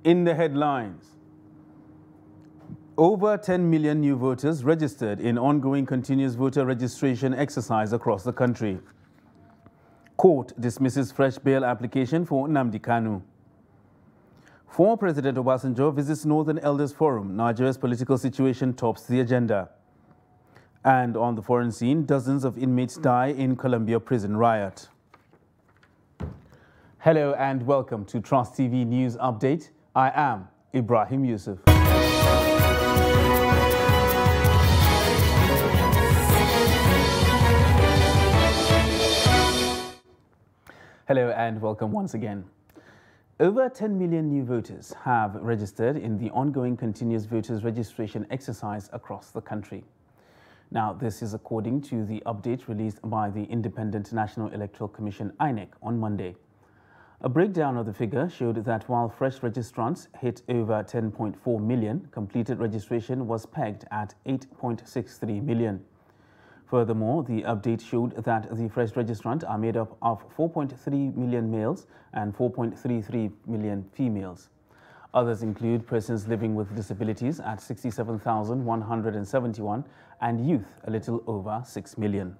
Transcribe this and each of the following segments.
In the headlines, over 10 million new voters registered in ongoing continuous voter registration exercise across the country. Court dismisses fresh bail application for Nnamdi Kanu. Former President Obasanjo visits Northern Elders Forum. Nigeria's political situation tops the agenda. And on the foreign scene, dozens of inmates die in Colombia prison riot. Hello and welcome to Trust TV News Update. I am Ibrahim Yusuf. Hello and welcome once again. Over 10 million new voters have registered in the ongoing continuous voters registration exercise across the country. Now, this is according to the update released by the Independent National Electoral Commission, INEC, on Monday. A breakdown of the figure showed that while fresh registrants hit over 10.4 million, completed registration was pegged at 8.63 million. Furthermore, the update showed that the fresh registrants are made up of 4.3 million males and 4.33 million females. Others include persons living with disabilities at 67,171 and youth a little over 6 million.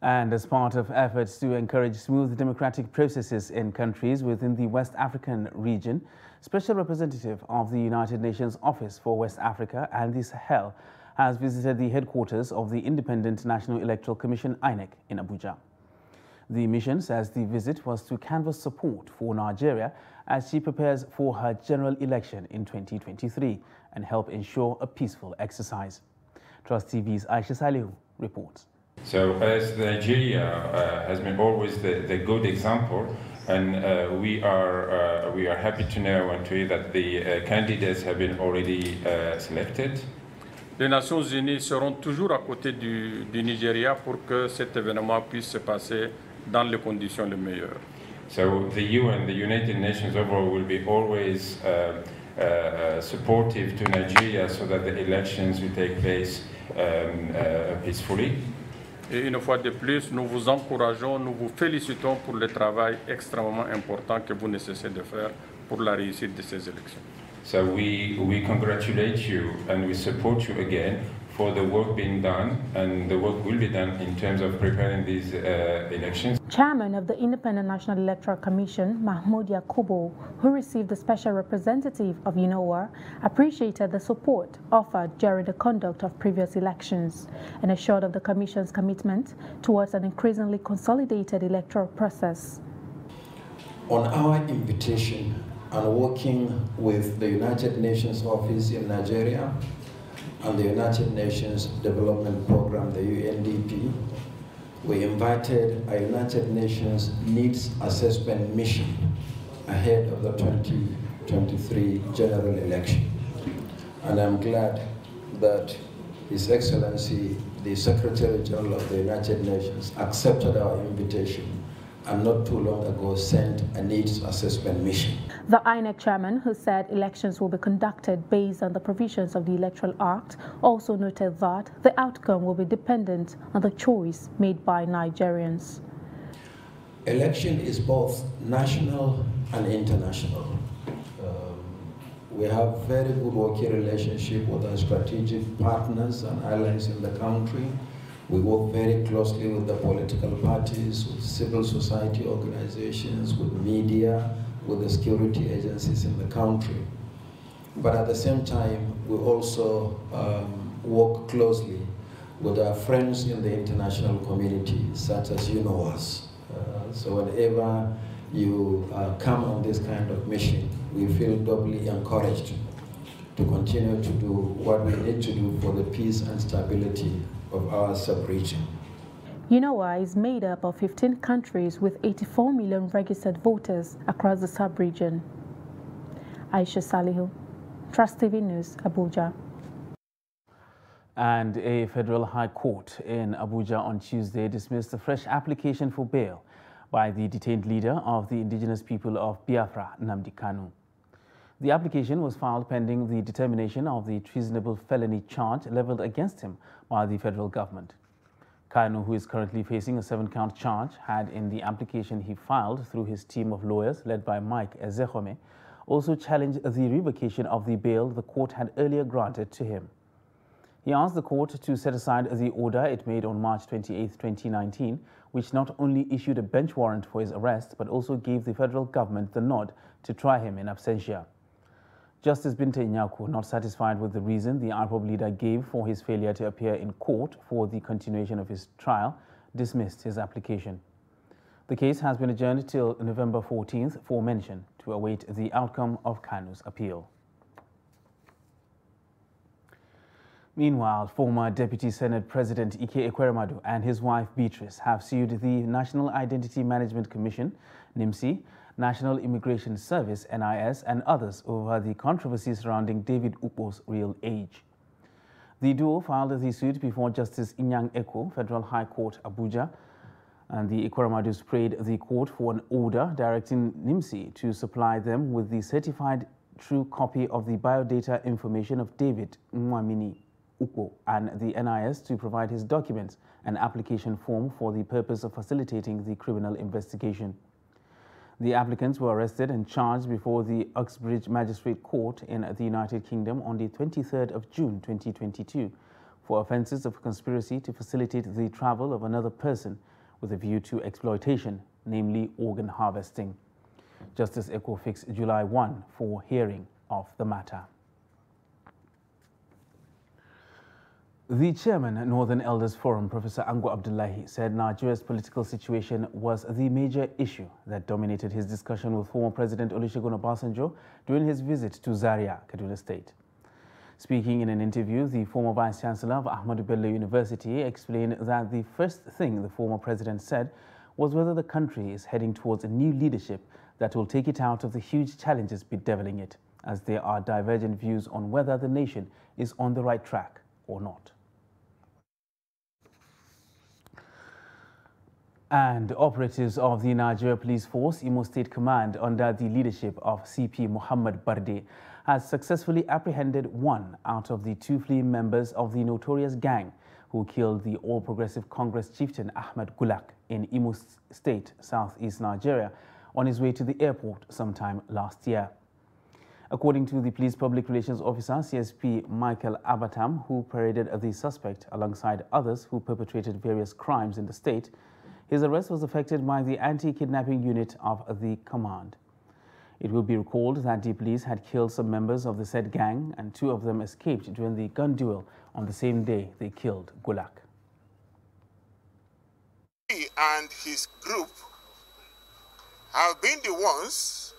And as part of efforts to encourage smooth democratic processes in countries within the West African region, Special Representative of the United Nations Office for West Africa and the Sahel has visited the headquarters of the Independent National Electoral Commission, INEC, in Abuja. The mission says the visit was to canvass support for Nigeria as she prepares for her general election in 2023 and help ensure a peaceful exercise. Trust TV's Aisha Salihu reports. So as Nigeria has been always the good example, and we are happy to know and to hear that the candidates have been already selected. Les Nations Unies seront toujours à côté du Nigeria pour que cet événement puisse se passer dans les conditions les meilleures. So the UN, the United Nations overall, will be always supportive to Nigeria so that the elections will take place peacefully. Et une fois de plus, nous vous encourageons, nous vous félicitons pour le travail extrêmement important que vous nécessitez de faire pour la réussite de ces élections. So we congratulate you and we support you again for the work being done, and the work will be done in terms of preparing these elections. Chairman of the Independent National Electoral Commission, Mahmoud Yakubu, who received the special representative of UNOWA, appreciated the support offered during the conduct of previous elections and assured of the Commission's commitment towards an increasingly consolidated electoral process. On our invitation and working with the United Nations Office in Nigeria and the United Nations Development Program, the UNDP, we invited a United Nations Needs Assessment Mission ahead of the 2023 general election. And I'm glad that His Excellency, the Secretary General of the United Nations, accepted our invitation and not too long ago sent a needs assessment mission. The INEC chairman, who said elections will be conducted based on the provisions of the Electoral Act, also noted that the outcome will be dependent on the choice made by Nigerians. Election is both national and international. We have very good working relationship with our strategic partners and allies in the country. We work very closely with the political parties, with civil society organizations, with media, with the security agencies in the country. But at the same time, we also work closely with our friends in the international community, such as UNOWAS. So whenever you come on this kind of mission, we feel doubly encouraged to continue to do what we need to do for the peace and stability of our sub-region. UNOWA is made up of 15 countries with 84 million registered voters across the sub-region. Aisha Salihu, Trust TV News, Abuja. And a federal high court in Abuja on Tuesday dismissed a fresh application for bail by the detained leader of the indigenous people of Biafra, Nnamdi Kanu. The application was filed pending the determination of the treasonable felony charge leveled against him by the federal government. Kanu, who is currently facing a 7-count charge, had in the application he filed through his team of lawyers led by Ike Ekweremadu, also challenged the revocation of the bail the court had earlier granted to him. He asked the court to set aside the order it made on March 28, 2019, which not only issued a bench warrant for his arrest, but also gave the federal government the nod to try him in absentia. Justice Binta Ijaw, not satisfied with the reason the IPOB leader gave for his failure to appear in court for the continuation of his trial, dismissed his application. The case has been adjourned till November 14th for mention to await the outcome of Kanu's appeal. Meanwhile, former Deputy Senate President Ike Ekweremadu and his wife Beatrice have sued the National Identity Management Commission, NIMC, National Immigration Service, NIS, and others over the controversy surrounding David Ukpo's real age. The duo filed the suit before Justice Inyang Eko, Federal High Court, Abuja, and the Ekweremadus prayed the court for an order directing NIMC to supply them with the certified true copy of the biodata information of David Mwamini Ukpo and the NIS to provide his documents and application form for the purpose of facilitating the criminal investigation. The applicants were arrested and charged before the Uxbridge Magistrate Court in the United Kingdom on the 23rd of June 2022 for offences of conspiracy to facilitate the travel of another person with a view to exploitation, namely organ harvesting. Justice Eko fixed July 1 for hearing of the matter. The chairman, Northern Elders Forum, Professor Ango Abdullahi, said Nigeria's political situation was the major issue that dominated his discussion with former President Olusegun Obasanjo during his visit to Zaria, Kaduna State. Speaking in an interview, the former Vice-Chancellor of Ahmadu Bello University explained that the first thing the former president said was whether the country is heading towards a new leadership that will take it out of the huge challenges bedeviling it, as there are divergent views on whether the nation is on the right track or not. And operatives of the Nigeria Police Force, Imo State Command, under the leadership of CP Muhammad Barde, has successfully apprehended one out of the 2 fleeing members of the notorious gang who killed the All Progressive Congress chieftain Ahmed Gulak in Imo State, southeast Nigeria, on his way to the airport sometime last year. According to the police public relations officer, CSP Michael Abatam, who paraded the suspect alongside others who perpetrated various crimes in the state, his arrest was effected by the anti-kidnapping unit of the command. It will be recalled that the police had killed some members of the said gang and 2 of them escaped during the gun duel on the same day they killed Gulak. He and his group have been the ones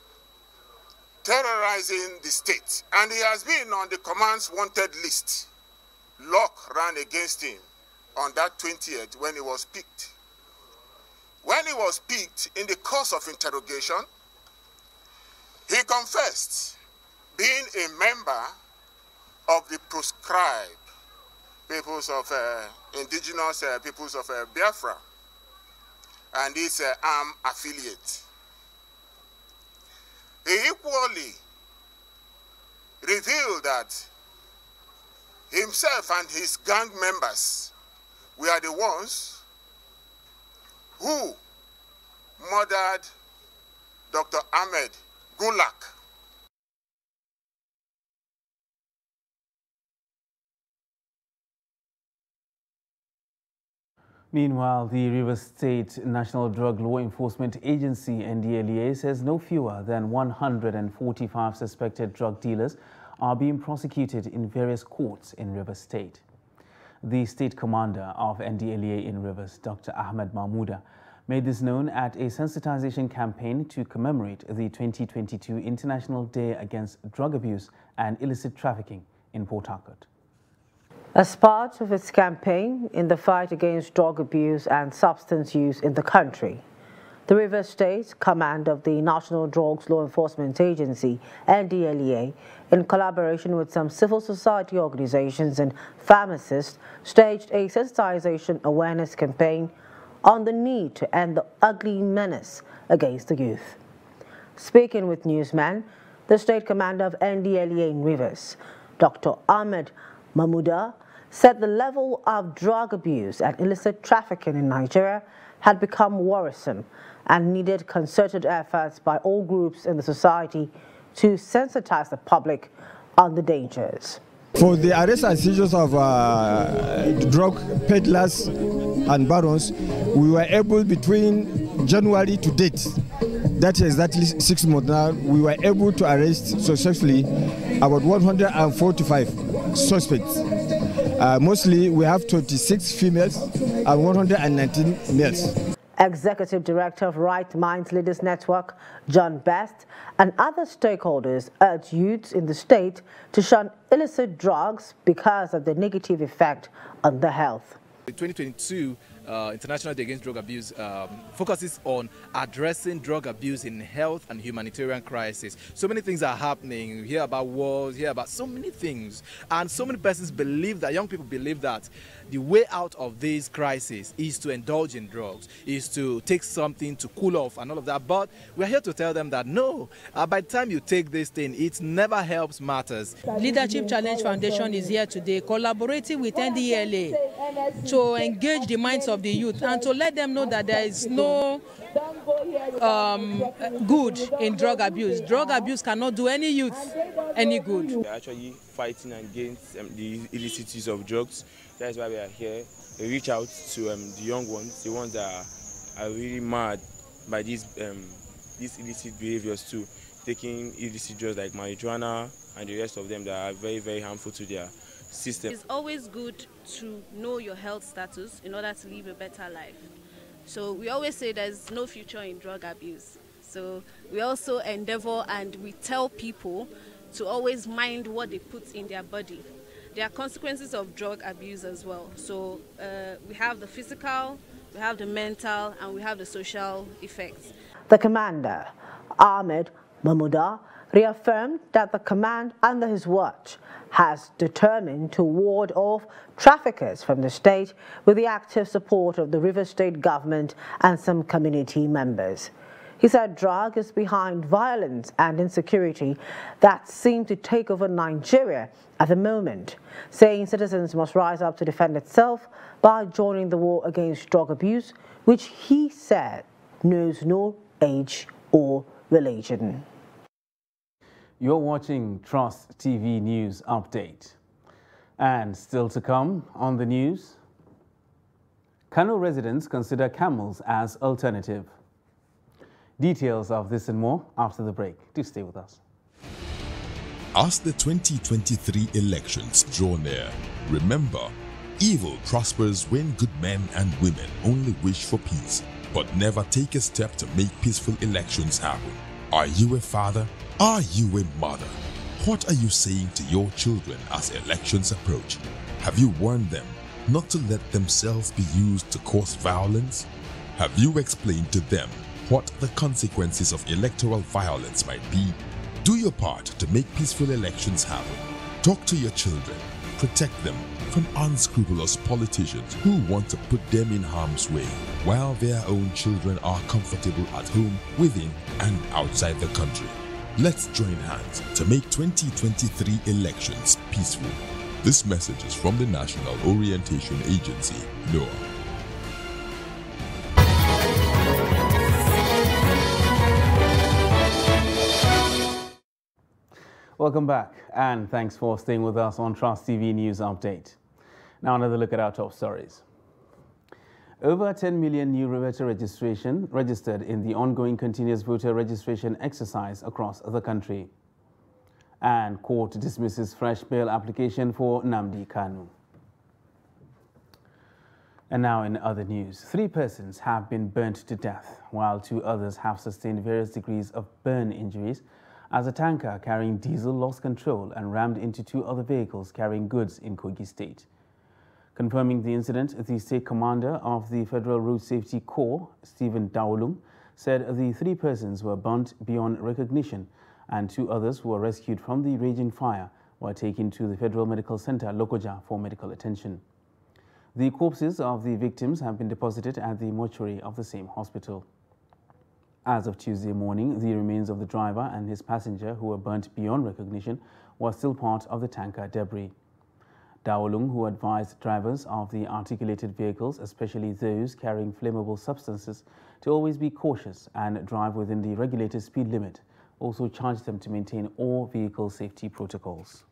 terrorizing the state, and he has been on the command's wanted list. Luck ran against him on that 20th when he was picked. When he was picked in the course of interrogation, he confessed being a member of the proscribed peoples of indigenous peoples of Biafra and its armed affiliate. He equally revealed that himself and his gang members were the ones who murdered Dr. Ahmed Gulak. Meanwhile, the Rivers State National Drug Law Enforcement Agency, NDLEA, says no fewer than 145 suspected drug dealers are being prosecuted in various courts in Rivers State. The state commander of NDLEA in Rivers, Dr. Ahmed Mahmouda, made this known at a sensitization campaign to commemorate the 2022 International Day Against Drug Abuse and Illicit Trafficking in Port Harcourt. As part of its campaign in the fight against drug abuse and substance use in the country, the Rivers State Command of the National Drugs Law Enforcement Agency, NDLEA, in collaboration with some civil society organizations and pharmacists, staged a sensitization awareness campaign on the need to end the ugly menace against the youth. Speaking with newsmen, the State Commander of NDLEA in Rivers, Dr. Ahmed Mahmouda, said the level of drug abuse and illicit trafficking in Nigeria had become worrisome and needed concerted efforts by all groups in the society to sensitize the public on the dangers. For the arrest and seizures of drug peddlers and barons, we were able between January to date, that is exactly 6 months now, we were able to arrest successfully about 145 suspects. Mostly we have 26 females and 119 males. Executive Director of Right Minds Leaders Network, John Best, and other stakeholders urge youths in the state to shun illicit drugs because of the negative effect on their health. The 2022 International Day Against Drug Abuse focuses on addressing drug abuse in health and humanitarian crisis. So many things are happening. You hear about wars, you hear about so many things. And so many persons believe that, young people believe that the way out of this crisis is to indulge in drugs, is to take something to cool off and all of that. But we're here to tell them that no, by the time you take this thing, it never helps matters. Leadership Challenge Foundation is here today collaborating with NDLA to engage the minds of the youth and to let them know that there is no good in drug abuse. Drug abuse cannot do any youth any good. We are actually fighting against the illicit use of drugs. That is why we are here. We reach out to the young ones, the ones that are really mad by these illicit behaviors too, taking illicit drugs like marijuana and the rest of them that are very, very harmful to their system. It's always good to know your health status in order to live a better life. So we always say there's no future in drug abuse. So we also endeavor and we tell people to always mind what they put in their body. There are consequences of drug abuse as well. So we have the physical, we have the mental, and we have the social effects. The commander, Ahmed Mahmouda, reaffirmed that the command under his watch has determined to ward off traffickers from the state with the active support of the Rivers State government and some community members. He said drug is behind violence and insecurity that seem to take over Nigeria at the moment, saying citizens must rise up to defend itself by joining the war against drug abuse, which he said knows no age or religion. You're watching Trust TV News Update. And still to come on the news, Kano residents consider camels as alternative. Details of this and more after the break. Do stay with us. As the 2023 elections draw near, remember, evil prospers when good men and women only wish for peace, but never take a step to make peaceful elections happen. Are you a father? Are you a mother? What are you saying to your children as elections approach? Have you warned them not to let themselves be used to cause violence? Have you explained to them what the consequences of electoral violence might be? Do your part to make peaceful elections happen. Talk to your children. Protect them from unscrupulous politicians who want to put them in harm's way, while their own children are comfortable at home, within and outside the country. Let's join hands to make 2023 elections peaceful. This message is from the National Orientation Agency, NOAA. Welcome back, and thanks for staying with us on Trust TV News Update. Now another look at our top stories. Over 10 million new voter registration registered in the ongoing continuous voter registration exercise across the country. And court dismisses fresh bail application for Nnamdi Kanu. And now in other news, 3 persons have been burnt to death, while 2 others have sustained various degrees of burn injuries as a tanker carrying diesel lost control and rammed into 2 other vehicles carrying goods in Kogi State. Confirming the incident, the State Commander of the Federal Road Safety Corps, Stephen Dawolum, said the 3 persons were burnt beyond recognition and 2 others who were rescued from the raging fire were taken to the Federal Medical Center, Lokoja, for medical attention. The corpses of the victims have been deposited at the mortuary of the same hospital. As of Tuesday morning, the remains of the driver and his passenger who were burnt beyond recognition were still part of the tanker debris. Dawolung, who advised drivers of the articulated vehicles, especially those carrying flammable substances, to always be cautious and drive within the regulated speed limit, also charged them to maintain all vehicle safety protocols.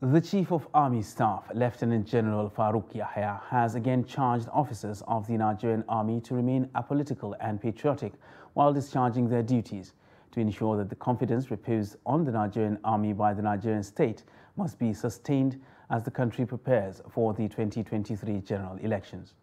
The Chief of Army Staff, Lieutenant General Farouk Yahya, has again charged officers of the Nigerian Army to remain apolitical and patriotic while discharging their duties, to ensure that the confidence reposed on the Nigerian Army by the Nigerian state must be sustained as the country prepares for the 2023 general elections.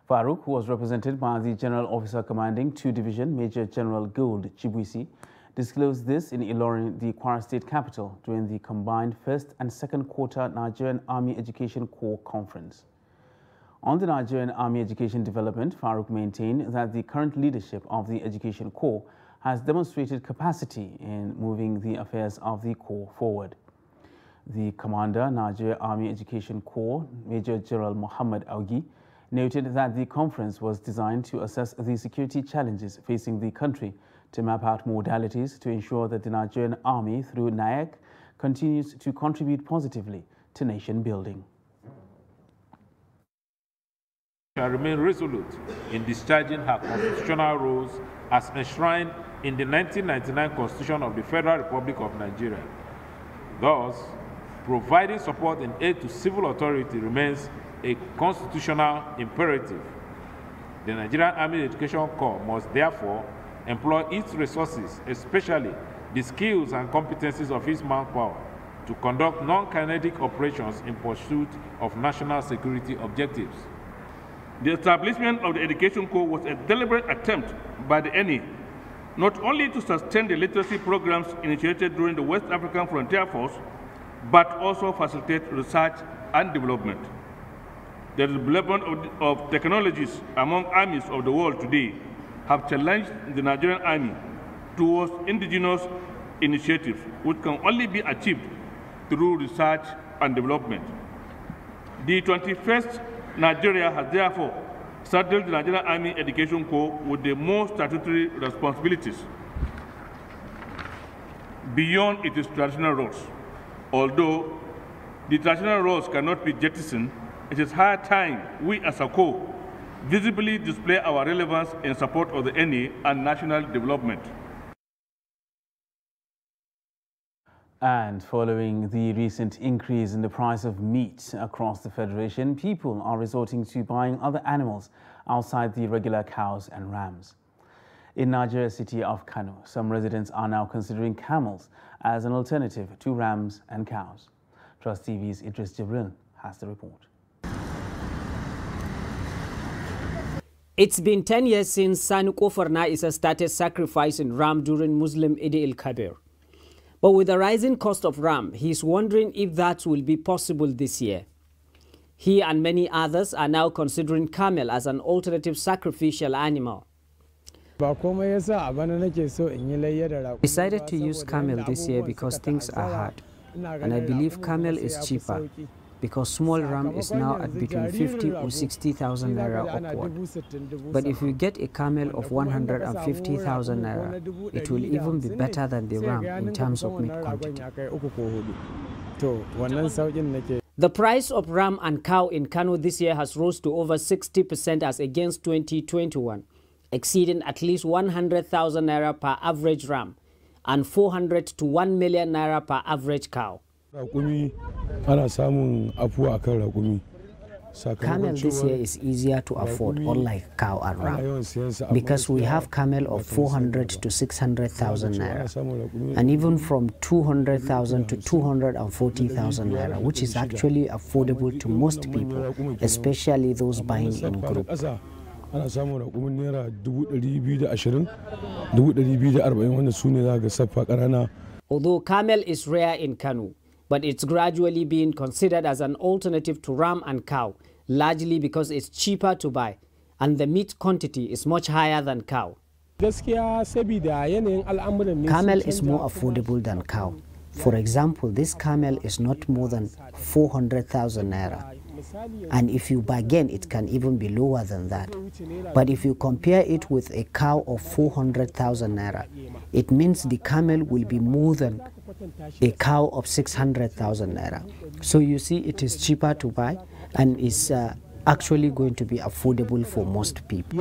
Farouk, who was represented by the General Officer Commanding 2 Division, Major General Gold Chibuisi, disclosed this in Ilorin, the Kwara State capital, during the combined first and second quarter Nigerian Army Education Corps conference. On the Nigerian Army Education development, Farouk maintained that the current leadership of the Education Corps has demonstrated capacity in moving the affairs of the Corps forward. The Commander, Nigeria Army Education Corps, Major General Muhammad Augi, noted that the conference was designed to assess the security challenges facing the country, to map out modalities to ensure that the Nigerian Army, through NAEC, continues to contribute positively to nation building. And remain resolute in discharging her constitutional roles as enshrined in the 1999 Constitution of the Federal Republic of Nigeria. Thus, providing support and aid to civil authority remains a constitutional imperative. The Nigerian Army Education Corps must therefore employ its resources, especially the skills and competencies of its manpower, to conduct non-kinetic operations in pursuit of national security objectives. The establishment of the Education Corps was a deliberate attempt by the NA not only to sustain the literacy programs initiated during the West African Frontier Force, but also facilitate research and development. The development of technologies among armies of the world today have challenged the Nigerian Army towards indigenous initiatives, which can only be achieved through research and development. The 21st Nigeria has therefore saddled the Nigerian Army Education Corps with the more statutory responsibilities beyond its traditional roles. Although the traditional roles cannot be jettisoned, it is high time we as a Corps visibly display our relevance in support of the NA and national development. And following the recent increase in the price of meat across the Federation, people are resorting to buying other animals outside the regular cows and rams. In Nigeria's city of Kano, some residents are now considering camels as an alternative to rams and cows. Trust TV's Idris Jibril has the report. It's been 10 years since Sani Kofarna Isa started sacrificing ram during Muslim Eid al-Kabir. But with the rising cost of ram, he's wondering if that will be possible this year. He and many others are now considering camel as an alternative sacrificial animal. Decided to use camel this year because things are hard, and I believe camel is cheaper, because small ram is now at between 50 or 60,000 naira upward. But if we get a camel of 150,000 naira, it will even be better than the ram in terms of meat quantity. The price of ram and cow in Kano this year has rose to over 60% as against 2021, exceeding at least 100,000 naira per average ram and 400 to 1 million naira per average cow. Camel this year is easier to afford, unlike cow and ram, because we have camel of 400 to 600,000 naira, and even from 200,000 to 240,000 naira, which is actually affordable to most people, especially those buying in group. Although camel is rare in Kano, but it's gradually being considered as an alternative to ram and cow, largely because it's cheaper to buy and the meat quantity is much higher than cow. Camel is more affordable than cow. For example, this camel is not more than 400,000 naira. And if you bargain, it can even be lower than that. But if you compare it with a cow of 400,000 naira, it means the camel will be more than a cow of 600,000 naira. So you see, it is cheaper to buy and is actually going to be affordable for most people.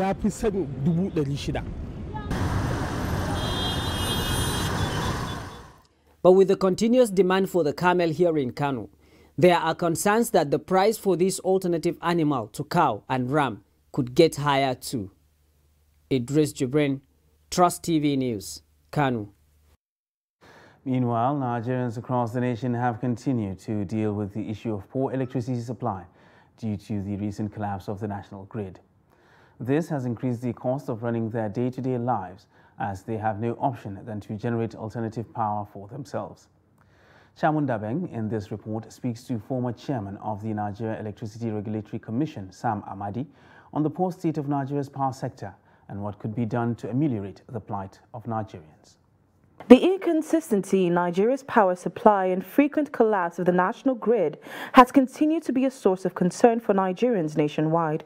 But with the continuous demand for the camel here in Kano, there are concerns that the price for this alternative animal to cow and ram could get higher too. Idris Jibrin, Trust TV News, Kano. Meanwhile, Nigerians across the nation have continued to deal with the issue of poor electricity supply due to the recent collapse of the national grid. This has increased the cost of running their day-to-day lives, as they have no option than to generate alternative power for themselves. Chamun Dabeng in this report speaks to former chairman of the Nigeria Electricity Regulatory Commission, Sam Amadi, on the poor state of Nigeria's power sector and what could be done to ameliorate the plight of Nigerians. The inconsistency in Nigeria's power supply and frequent collapse of the national grid has continued to be a source of concern for Nigerians nationwide.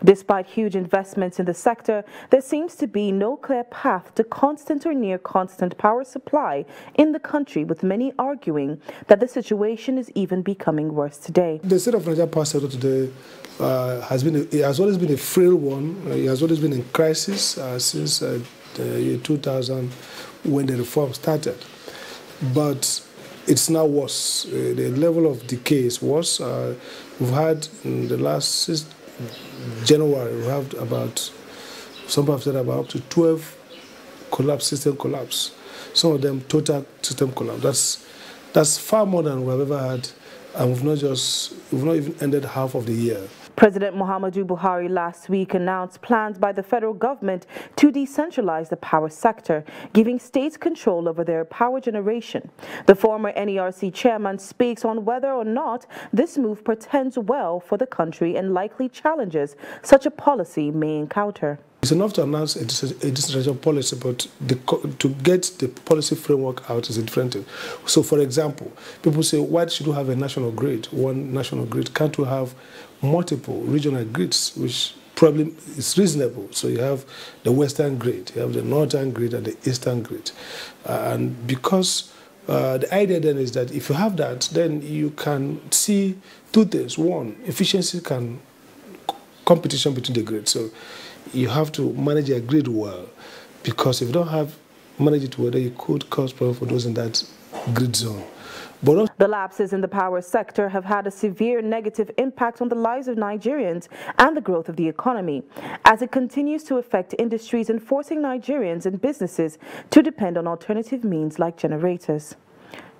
Despite huge investments in the sector, there seems to be no clear path to constant or near constant power supply in the country, with many arguing that the situation is even becoming worse today. The state of Nigeria power sector today has always been a frail one. It has always been in crisis since the year 2000. When the reform started, but it's now worse. The level of decay is worse. We've had in the last since January, we have about, some have said about up to 12 system collapse. Some of them total system collapse. That's far more than we've ever had, and we've not even ended half of the year. President Muhammadu Buhari last week announced plans by the federal government to decentralize the power sector, giving states control over their power generation. The former NERC chairman speaks on whether or not this move portends well for the country and likely challenges such a policy may encounter. It's enough to announce a decentralization policy, but to get the policy framework out is a different thing. So, for example, people say, why should we have a national grid, one national grid? Can't we have multiple regional grids, which probably is reasonable? So you have the western grid, you have the northern grid, and the eastern grid. And because the idea then is that if you have that, then you can see two things. One, efficiency can competition between the grids. So you have to manage your grid well, because if you don't manage it well, then you could cause problems for those in that grid zone. The lapses in the power sector have had a severe negative impact on the lives of Nigerians and the growth of the economy, as it continues to affect industries and forcing Nigerians and businesses to depend on alternative means like generators.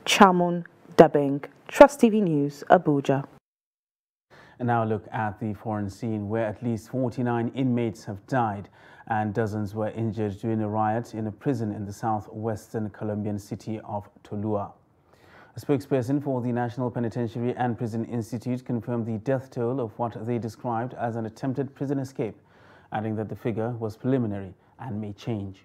Chamun Dabeng, Trust TV News, Abuja. And now look at the foreign scene, where at least 49 inmates have died and dozens were injured during a riot in a prison in the southwestern Colombian city of Tuluá. A spokesperson for the National Penitentiary and Prison Institute confirmed the death toll of what they described as an attempted prison escape, adding that the figure was preliminary and may change.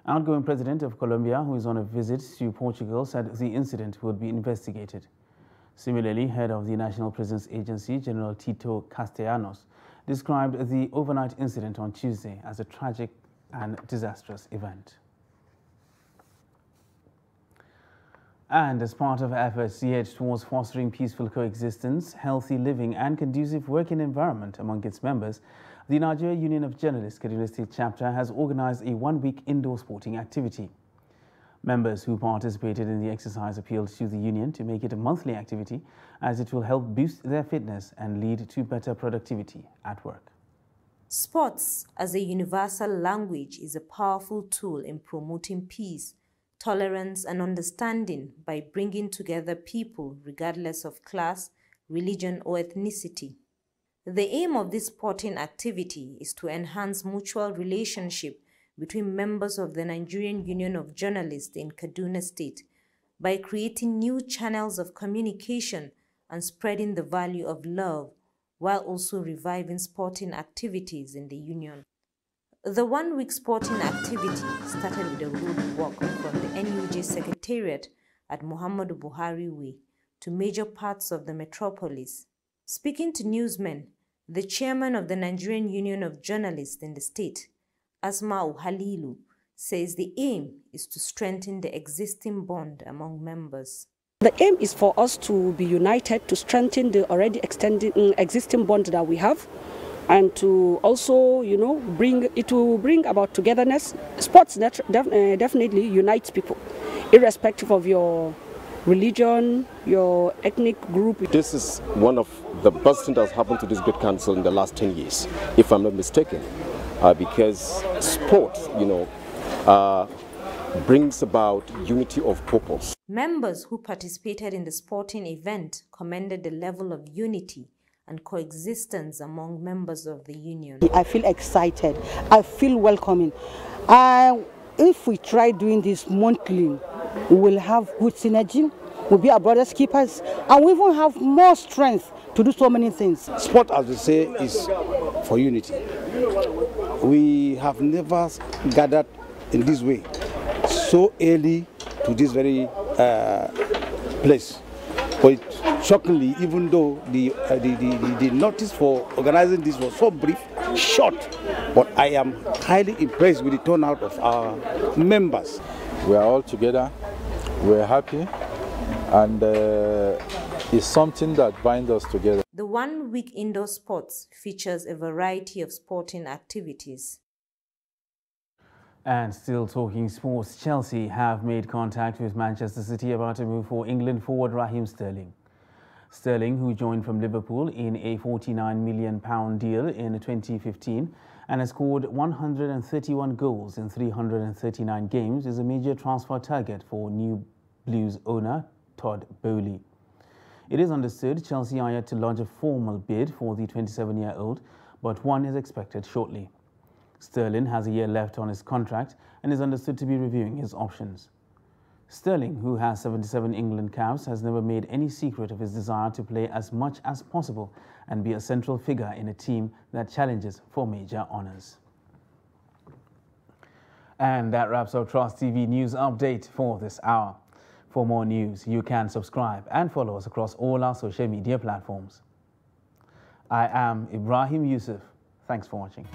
Outgoing President of Colombia, who is on a visit to Portugal, said the incident would be investigated. Similarly, head of the National Prisons Agency, General Tito Castellanos, described the overnight incident on Tuesday as a tragic and disastrous event. And as part of efforts geared towards fostering peaceful coexistence, healthy living and conducive working environment among its members, the Nigerian Union of Journalists Kaduna State Chapter has organized a one-week indoor sporting activity. Members who participated in the exercise appealed to the union to make it a monthly activity, as it will help boost their fitness and lead to better productivity at work. Sports as a universal language is a powerful tool in promoting peace, tolerance and understanding by bringing together people regardless of class, religion or ethnicity. The aim of this sporting activity is to enhance mutual relationship between members of the Nigerian Union of Journalists in Kaduna State by creating new channels of communication and spreading the value of love, while also reviving sporting activities in the union. The one-week sporting activity started with a road walk from the NUJ Secretariat at Muhammadu Buhari Way to major parts of the metropolis. Speaking to newsmen, the chairman of the Nigerian Union of Journalists in the state, Asma'u Halilu, says the aim is to strengthen the existing bond among members. The aim is for us to be united, to strengthen the already existing bond that we have, and to also, bring about togetherness. Sports definitely unites people, irrespective of your religion, your ethnic group. This is one of the best things that has happened to this great council in the last 10 years, if I'm not mistaken, because sport, brings about unity of purpose. Members who participated in the sporting event commended the level of unity and coexistence among members of the union. I feel excited. I feel welcoming. If we try doing this monthly, we will have good synergy. We'll be our brothers keepers, and we will have more strength to do so many things. Sport, as they say, is for unity. We have never gathered in this way so early to this very place. But shockingly, even though the notice for organizing this was so brief, short, but I am highly impressed with the turnout of our members. We are all together, we're happy, and it's something that binds us together. The 1 week indoor sports features a variety of sporting activities. And still talking sports, Chelsea have made contact with Manchester City about a move for England forward Raheem Sterling. Sterling, who joined from Liverpool in a £49 million deal in 2015 and has scored 131 goals in 339 games, is a major transfer target for new Blues owner Todd Boehly. It is understood Chelsea are yet to launch a formal bid for the 27-year-old, but one is expected shortly. Sterling has a year left on his contract and is understood to be reviewing his options. Sterling, who has 77 England caps, has never made any secret of his desire to play as much as possible and be a central figure in a team that challenges for major honours. And that wraps up Trust TV News Update for this hour. For more news, you can subscribe and follow us across all our social media platforms. I am Ibrahim Yusuf. Thanks for watching.